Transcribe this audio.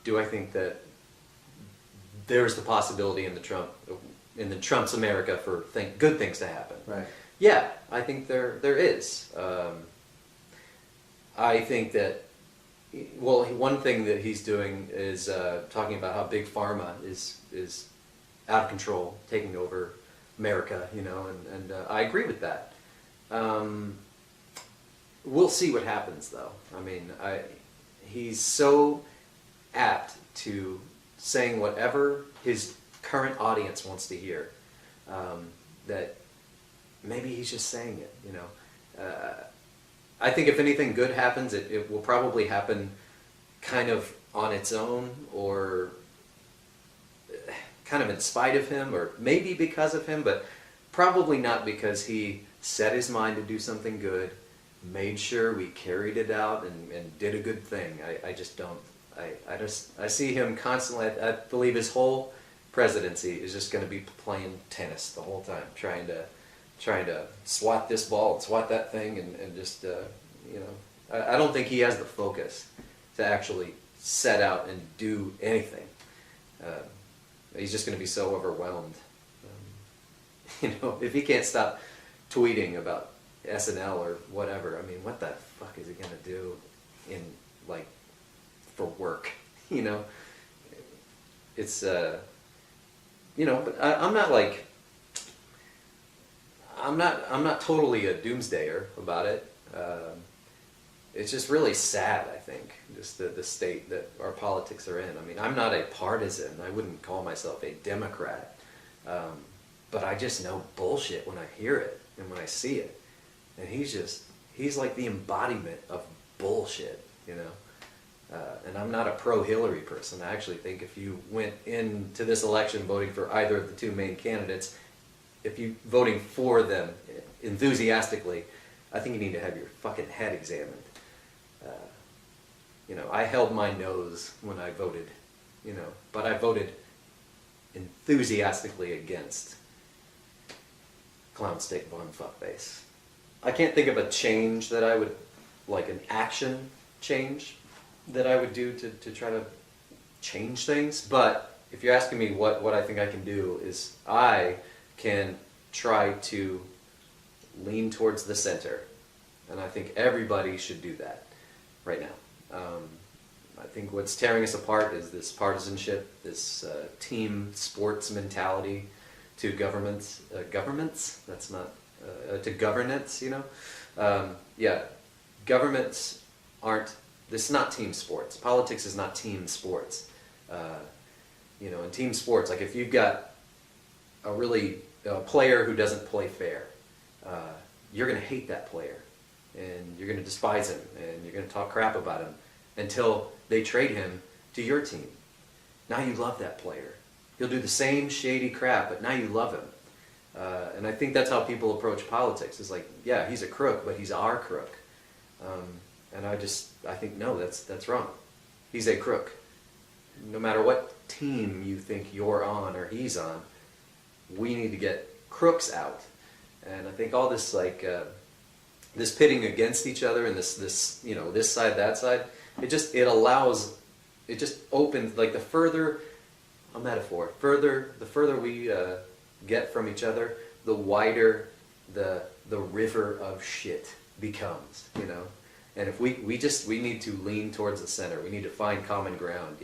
Do I think that there's the possibility in the Trump's America for good things to happen? Right. Yeah, I think there is. I think that, well, one thing that he's doing is talking about how big pharma is out of control, taking over America, and I agree with that. We'll see what happens, though. I mean, he's so apt to saying whatever his current audience wants to hear, that maybe he's just saying it, I think if anything good happens, it will probably happen kind of on its own, or kind of in spite of him, or maybe because of him, but probably not because he set his mind to do something good, made sure we carried it out, and did a good thing. I just don't. I see him constantly. I believe his whole presidency is just going to be playing tennis the whole time, trying to swat this ball and swat that thing, and just I don't think he has the focus to actually set out and do anything. He's just going to be so overwhelmed. If he can't stop tweeting about SNL or whatever, I mean, what the fuck is he going to do for work? It's but I'm not I'm not totally a doomsdayer about it. It's just really sad, I think, just the state that our politics are in. I mean, I'm not a partisan. I wouldn't call myself a Democrat. But I just know bullshit when I hear it and when I see it. And he's like the embodiment of bullshit, And I'm not a pro-Hillary person. I actually think if you went into this election voting for either of the two main candidates, if you voting for them enthusiastically, I think you need to have your fucking head examined. I held my nose when I voted, but I voted enthusiastically against Clown Stick Von Fuckface. I can't think of a change that I would, like an action change that I would do to try to change things, but if you're asking me what I think I can do, is I can try to lean towards the center, and I think everybody should do that right now. I think what's tearing us apart is this partisanship, this team sports mentality to governments, that's not, to governance, governments aren't, this is not team sports. Politics is not team sports. In team sports, like if you've got a player who doesn't play fair, you're going to hate that player, and you're going to despise him, and you're going to talk crap about him until they trade him to your team. Now you love that player. He'll do the same shady crap, but now you love him. And I think that's how people approach politics. It's like, yeah, he's a crook, but he's our crook. And I think, no, that's wrong. He's a crook. No matter what team you think you're on or he's on, we need to get crooks out. And I think all this this pitting against each other and this side, that side, it just opens, like the further, a metaphor, the further we get from each other, the wider the river of shit becomes, And if we need to lean towards the center, we need to find common ground,